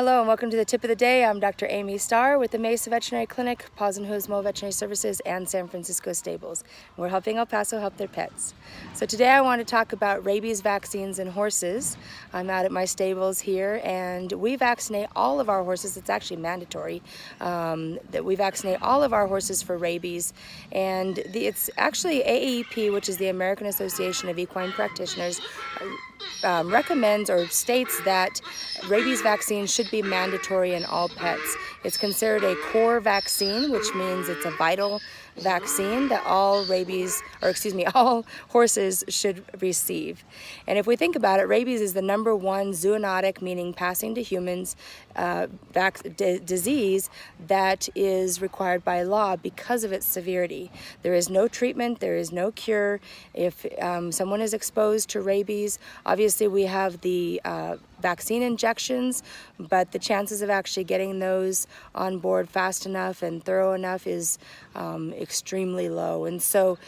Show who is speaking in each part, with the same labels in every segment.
Speaker 1: Hello and welcome to the tip of the day. I'm Dr. Amy Starr with the Mesa Veterinary Clinic, Paws and Hooves Mobile Veterinary Services, and San Francisco Stables. We're helping El Paso help their pets. So today I want to talk about rabies vaccines in horses. I'm out at my stables here and we vaccinate all of our horses. It's actually mandatory that we vaccinate all of our horses for rabies. And it's actually AAEP, which is the American Association of Equine Practitioners, recommends or states that rabies vaccines should be mandatory in all pets. It's considered a core vaccine, which means it's a vital vaccine that all all horses should receive. And if we think about it, rabies is the #1 zoonotic, meaning passing to humans, disease that is required by law because of its severity. There is no treatment, there is no cure. If someone is exposed to rabies, obviously we have the vaccine injections, but the chances of actually getting those on board fast enough and thorough enough is extremely low. And so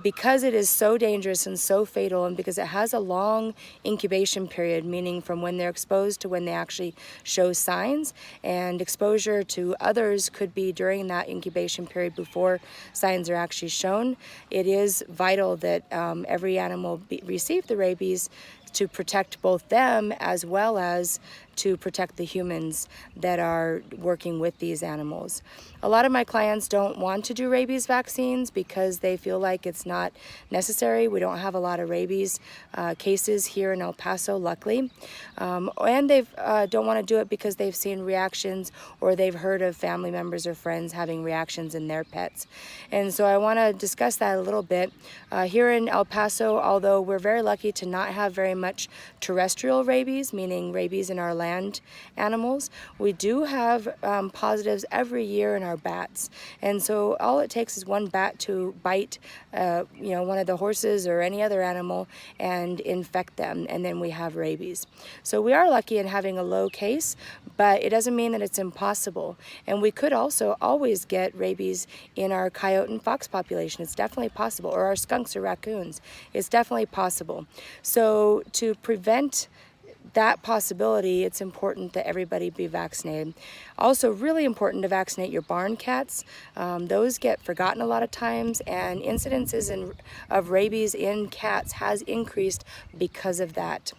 Speaker 1: because it is so dangerous and so fatal, and because it has a long incubation period, meaning from when they're exposed to when they actually show signs, and exposure to others could be during that incubation period before signs are actually shown, it is vital that every animal receive the rabies to protect both them as well as to protect the humans that are working with these animals. A lot of my clients don't want to do rabies vaccines because they feel like it's not necessary. We don't have a lot of rabies cases here in El Paso, luckily. And they don't want to do it because they've seen reactions or they've heard of family members or friends having reactions in their pets. And so I want to discuss that a little bit. Here in El Paso, although we're very lucky to not have very much terrestrial rabies, meaning rabies in our land animals, we do have positives every year in our bats. And so all it takes is one bat to bite one of the horses or any other animal and infect them, and then we have rabies. So we are lucky in having a low case, but it doesn't mean that it's impossible. And we could also always get rabies in our coyote and fox population. It's definitely possible, or our skunks or raccoons. It's definitely possible. So to prevent that possibility, it's important that everybody be vaccinated. Also really important to vaccinate your barn cats. Those get forgotten a lot of times, and incidences of rabies in cats has increased because of that.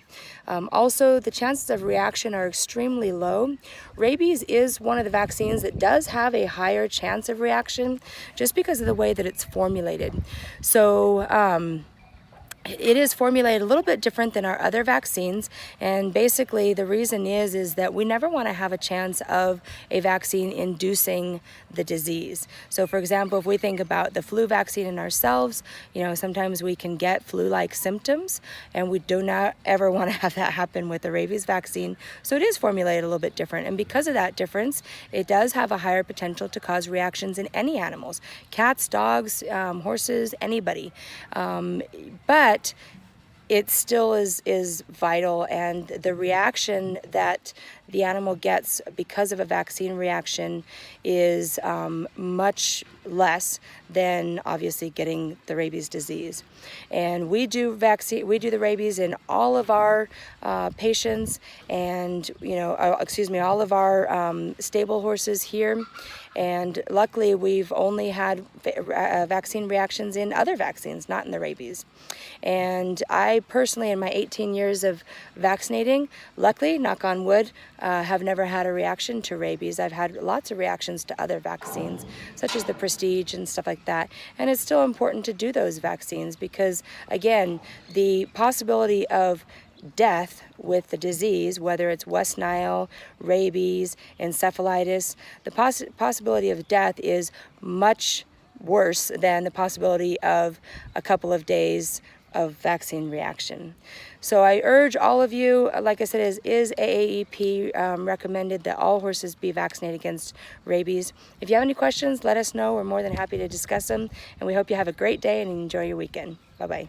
Speaker 1: Also, the chances of reaction are extremely low. Rabies is one of the vaccines that does have a higher chance of reaction just because of the way that it's formulated. So it is formulated a little bit different than our other vaccines, and basically the reason is that we never want to have a chance of a vaccine inducing the disease. So for example, if we think about the flu vaccine in ourselves, sometimes we can get flu-like symptoms, and we do not ever want to have that happen with the rabies vaccine. So it is formulated a little bit different, and because of that difference, it does have a higher potential to cause reactions in any animals: cats, dogs, horses, anybody. But it still is vital, and the reaction that the animal gets because of a vaccine reaction is much less than obviously getting the rabies disease. And we do the rabies in all of our patients, and all of our stable horses here. And luckily we've only had vaccine reactions in other vaccines, not in the rabies. And I personally, in my 18 years of vaccinating, luckily, knock on wood, have never had a reaction to rabies. I've had lots of reactions to other vaccines, such as the Prestige and stuff like that. And it's still important to do those vaccines because, again, the possibility of death with the disease, whether it's West Nile, rabies, encephalitis, the possibility of death is much worse than the possibility of a couple of days of vaccine reaction. So I urge all of you, like I said, is AAEP recommended that all horses be vaccinated against rabies. If you have any questions, let us know. We're more than happy to discuss them, and we hope you have a great day and enjoy your weekend. Bye-bye.